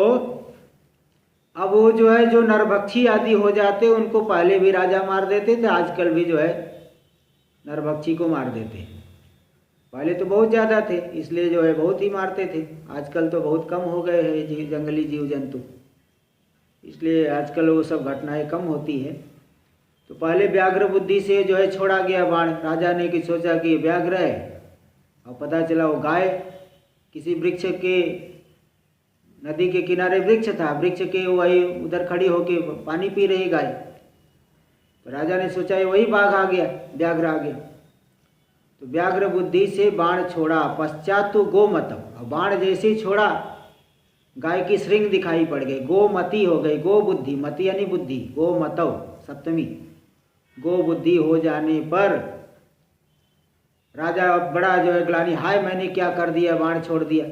अब वो जो है जो नरभक्षी आदि हो जाते उनको पहले भी राजा मार देते थे, आजकल भी जो है नरभक्षी को मार देते हैं। पहले तो बहुत ज़्यादा थे इसलिए जो है बहुत ही मारते थे, आजकल तो बहुत कम हो गए हैं जंगली जीव जंतु, इसलिए आजकल वो सब घटनाएं कम होती है। तो पहले व्याघ्र बुद्धि से जो है छोड़ा गया बाण, राजा ने कि सोचा कि व्याघ्र है और पता चला वो गाय किसी वृक्ष के, नदी के किनारे वृक्ष था, वृक्ष के वही उधर खड़ी होके पानी पी रही गाय। तो राजा ने सोचा वही बाघ आ गया, व्याघ्र आ गया। तो व्याघ्र बुद्धि से बाण छोड़ा, पश्चात तो गोमतम, और बाण जैसे ही छोड़ा गाय की श्रृंग दिखाई पड़ गई, गोमती हो गई, गो बुद्धि, मति यानी बुद्धि, गोमतव सप्तमी, गो बुद्धि हो जाने पर राजा बड़ा जो है ग्लानि, हाय मैंने क्या कर दिया, बाण छोड़ दिया।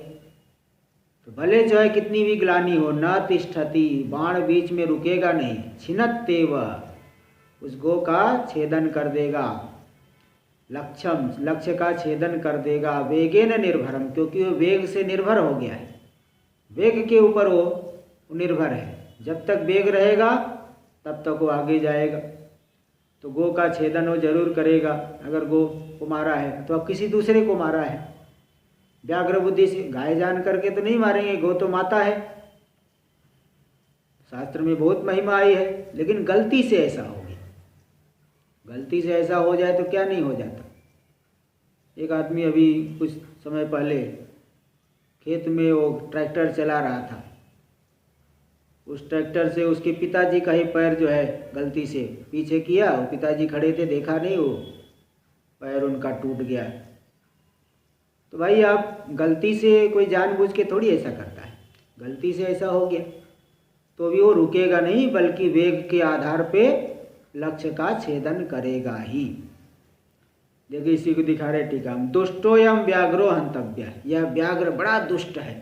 तो भले जो है कितनी भी ग्लानि हो, न तिष्ठति, बाण बीच में रुकेगा नहीं, छिनत्तेव, उस गो का छेदन कर देगा, लक्ष्यम, लक्ष्य का छेदन कर देगा, वेगेन निर्भरम, क्योंकि वो वेग से निर्भर हो गया है, वेग के ऊपर वो निर्भर है। जब तक वेग रहेगा तब तक वो आगे जाएगा। तो गो का छेदन वो जरूर करेगा, अगर गो को मारा है तो अब किसी दूसरे को मारा है। व्याघ्र बुद्धि से गाय जान करके तो नहीं मारेंगे, गो तो माता है, शास्त्र में बहुत महिमा आई है, लेकिन गलती से ऐसा हो गया, गलती से ऐसा हो जाए तो क्या नहीं हो जाता। एक आदमी अभी कुछ समय पहले खेत में वो ट्रैक्टर चला रहा था, उस ट्रैक्टर से उसके पिताजी का ही पैर जो है गलती से पीछे किया, वो पिताजी खड़े थे, देखा नहीं, वो पैर उनका टूट गया। तो भाई आप गलती से, कोई जानबूझ के थोड़ी ऐसा करता है, गलती से ऐसा हो गया तो भी वो रुकेगा नहीं, बल्कि वेग के आधार पे लक्ष्य का छेदन करेगा ही। देखिए इसी को दिखा रहे टीका में, दुष्टोयम व्याघ्रो हंतव्य, यह व्याघ्र बड़ा दुष्ट है,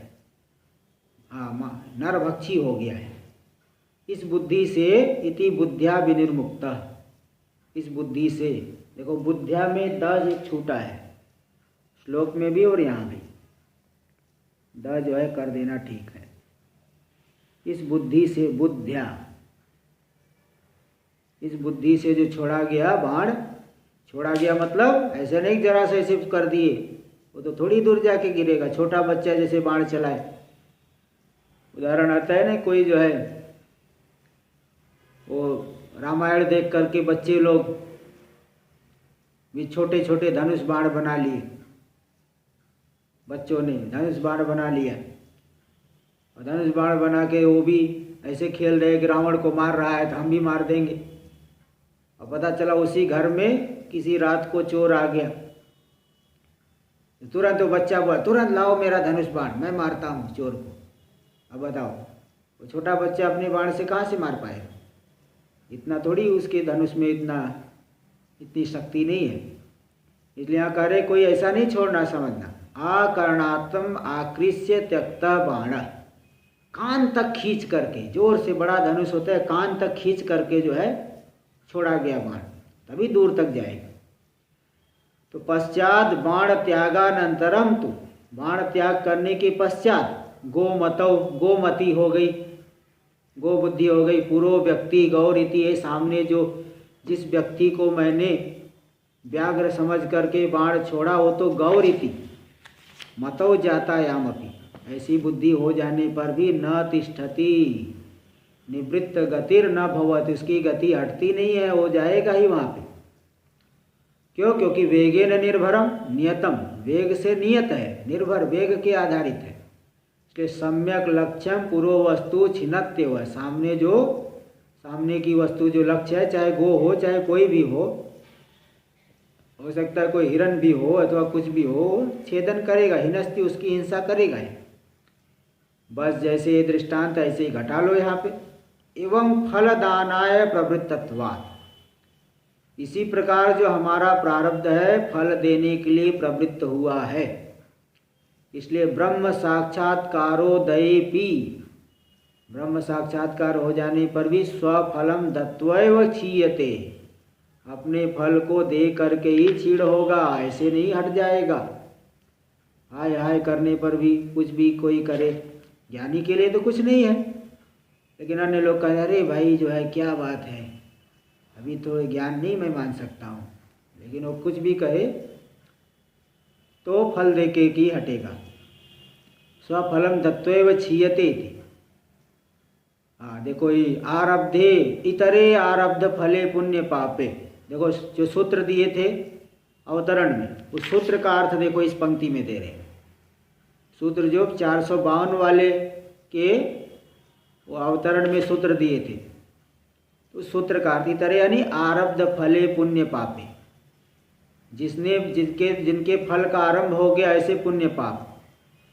हाँ नरभक्षी हो गया है, इस बुद्धि से, इति बुद्धिया विनिर्मुक्त, इस बुद्धि से, देखो बुद्धिया में द एक छूटा है श्लोक में भी और यहाँ भी, द जो है कर देना ठीक है। इस बुद्धि से, बुद्धिया, इस बुद्धि से जो छोड़ा गया बाण, छोड़ा गया मतलब ऐसे नहीं जरा से ऐसे कर दिए, वो तो थोड़ी दूर जाके गिरेगा। छोटा बच्चा जैसे बाण चलाए, उदाहरण आता है ना, कोई जो है वो रामायण देख करके बच्चे लोग भी छोटे छोटे धनुष बाण बना लिए, बच्चों ने धनुष बाण बना लिया, और धनुष बाण बना के वो भी ऐसे खेल रहे कि रावण को मार रहा है तो हम भी मार देंगे। और पता चला उसी घर में किसी रात को चोर आ गया, तुरंत वो बच्चा बोला, तुरंत लाओ मेरा धनुष बाण, मैं मारता हूँ चोर को। अब बताओ वो छोटा बच्चा अपने बाण से कहाँ से मार पाएगा, इतना थोड़ी उसके धनुष में इतना इतनी शक्ति नहीं है। इसलिए यहाँ कह रहे कोई ऐसा नहीं छोड़ना समझना। आकर्णात्म आकृष्य त्यक्ता बाण, कान तक खींच करके, जोर से बड़ा धनुष होता है, कान तक खींच करके जो है छोड़ा गया बाण, तभी दूर तक जाएगा। तो पश्चात बाण त्यागानंतरम, तो बाण त्याग करने के पश्चात गोमतौ, गोमती हो गई, गो बुद्धि हो गई। पूर्व व्यक्ति गौर इति है, सामने जो जिस व्यक्ति को मैंने व्याघ्र समझ करके बाण छोड़ा वो तो गौर इति मतौ जाता यामपि, ऐसी बुद्धि हो जाने पर भी न तिष्ठति निवृत्त गतिर न भवत, उसकी गति हटती नहीं है, हो जाएगा ही वहाँ पे। क्यों? क्योंकि वेगेन निर्भरम नियतम, वेग से नियत है, निर्भर वेग के आधारित है। इसलिए सम्यक लक्ष्यम पूर्व वस्तु छिन्नत्य हुआ, सामने की वस्तु जो लक्ष्य है, चाहे गो हो चाहे कोई भी हो सकता है कोई हिरण भी हो अथवा कुछ भी हो, छेदन करेगा, हिनस्ती उसकी हिंसा करेगा ही। बस जैसे ये दृष्टांत ऐसे ही घटा लो यहाँ पे। एवं फलदानाय प्रवृत्तत्वात्, इसी प्रकार जो हमारा प्रारब्ध है फल देने के लिए प्रवृत्त हुआ है, इसलिए ब्रह्म साक्षात्कारोदयेपि, ब्रह्म साक्षात्कार हो जाने पर भी स्वफलम दत्वैव क्षीयते, अपने फल को दे करके ही क्षीण होगा, ऐसे नहीं हट जाएगा। हाय हाय करने पर भी कुछ भी कोई करे, ज्ञानी के लिए तो कुछ नहीं है, लेकिन अन्य लोग कहें अरे भाई जो है क्या बात है, अभी तो ज्ञान नहीं मैं मान सकता हूँ, लेकिन वो कुछ भी कहे तो फल दे के की हटेगा। स्वफलम दत्वैव क्षीयते थी। हाँ देखो ये आरब्धे इतरे आरब्ध फले पुण्य पापे, देखो जो सूत्र दिए थे अवतरण में, उस सूत्र का अर्थ देखो इस पंक्ति में दे रहे हैं। सूत्र जो 452 वाले के वो अवतरण में सूत्र दिए थे, उस सूत्र का अर्थ इतरे यानी आरब्ध फले पुण्य पापे, जिनके फल का आरंभ हो गया ऐसे पुण्य पाप,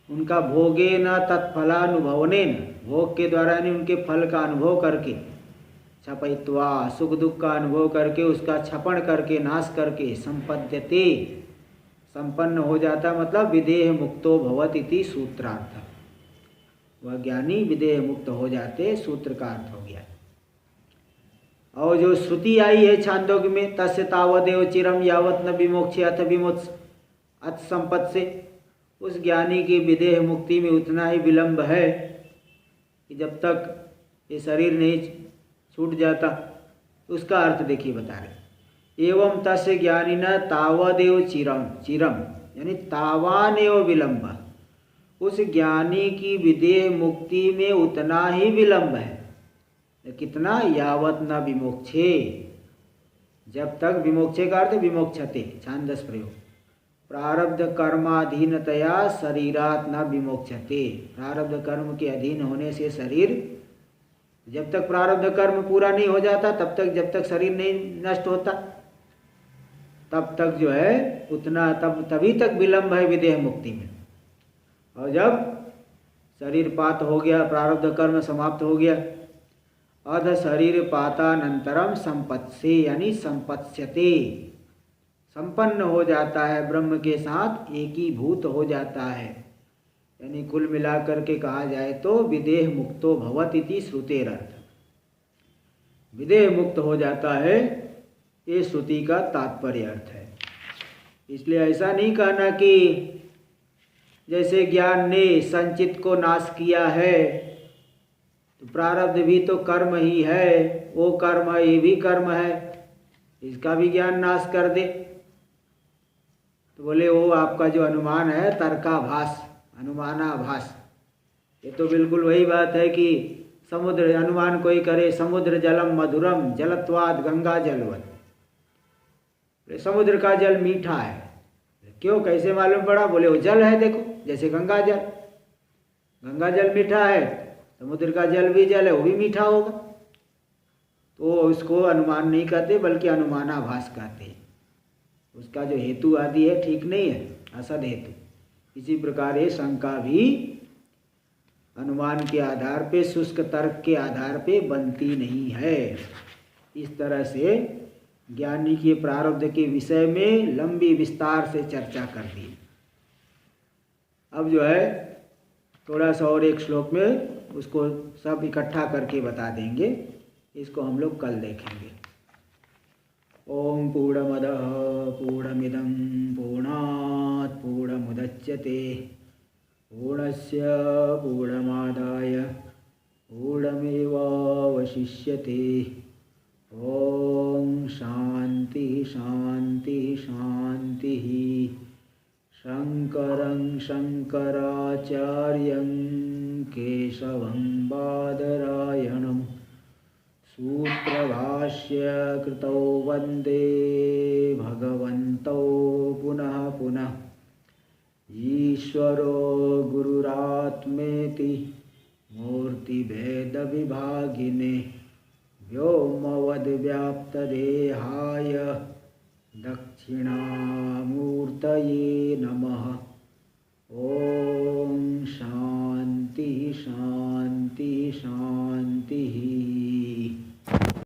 उनका भोगे न तत्फलानुभवने न, भोग के द्वारा यानी उनके फल का अनुभव करके, छपयित्वा सुख दुख का अनुभव करके, उसका छपन करके, नाश करके, संपद्यते संपन्न हो जाता, मतलब विदेह मुक्तो भवत इति सूत्रार्थ, वह ज्ञानी विदेह मुक्त हो जाते, सूत्र का अर्थ हो गया। और जो श्रुति आई है छांदोग्य में, तस्य तावदेव चिरम यावत न विमोक्षे अथ विमोक्ष अथ संपत् से, उस ज्ञानी की विदेह मुक्ति में उतना ही विलंब है कि जब तक ये शरीर नहीं छूट जाता। उसका अर्थ देखिए बता रहे, एवं तस्य ज्ञानिना तावदेव चिरम यानी तावान एव विलंब, उस ज्ञानी की विदेह मुक्ति में उतना ही विलंब है। कितना? यावत न विमोक्षे, जब तक, विमोक्षे का अर्थ विमोक्षते, छांदस प्रयोग, प्रारब्ध कर्माधीनतया शरीरात न विमोक्षते, प्रारब्ध कर्म के अधीन होने से शरीर, जब तक प्रारब्ध कर्म पूरा नहीं हो जाता तब तक, जब तक शरीर नहीं नष्ट होता तब तक जो है उतना, तभी तक विलंब है विदेह मुक्ति में। और जब शरीर पात हो गया, प्रारब्ध कर्म समाप्त हो गया, अध शरीर पातानंतरम संपत्से यानी संपत्स्यते, संपन्न हो जाता है, ब्रह्म के साथ एकीभूत हो जाता है, यानी कुल मिलाकर के कहा जाए तो विदेह मुक्तो भवत इति श्रुतेरर्थ, विदेह मुक्त हो जाता है, ये श्रुति का तात्पर्य अर्थ है। इसलिए ऐसा नहीं कहना कि जैसे ज्ञान ने संचित को नाश किया है तो प्रारब्ध भी तो कर्म ही है, वो कर्म है, ये भी कर्म है, इसका भी ज्ञान नाश कर दे। तो बोले वो आपका जो अनुमान है तर्काभास, अनुमानाभास, ये तो बिल्कुल वही बात है कि समुद्र, अनुमान कोई करे समुद्र जलम मधुरम जलत्वाद गंगा जलवत, समुद्र का जल मीठा है, क्यों, कैसे मालूम पड़ा? बोले वो जल है, देखो जैसे गंगा जल, गंगा जल मीठा है, समुद्र का जल भी जल है, वो भी मीठा होगा। तो उसको अनुमान नहीं कहते बल्कि अनुमानाभास कहते हैं, उसका जो हेतु आदि है ठीक नहीं है, असद हेतु। इसी प्रकार ये शंका भी अनुमान के आधार पे, शुष्क तर्क के आधार पे बनती नहीं है। इस तरह से ज्ञानी के प्रारब्ध के विषय में लंबी विस्तार से चर्चा कर दी। अब जो है थोड़ा सा और एक श्लोक में उसको सब इकट्ठा करके बता देंगे, इसको हम लोग कल देखेंगे। ओम पूर्णमदः पूर्णमिदं पूर्णात् पूर्णमुदच्यते पूर्णस्य पूर्णमादाय पूर्णमेवावशिष्यते। ओम शांति शांति शांति। शंकरं शंकराचार्यं केशवं बादरायणं सूत्रभाष्य कृतौ वंदे भगवन्तौ पुनः पुनः। ईश्वरो गुरुरात्मेति मूर्तिभेदविभागिने व्योमवद्व्याप्तदेहाय दक्षिणामूर्तये नमः। ओम शांति शांति।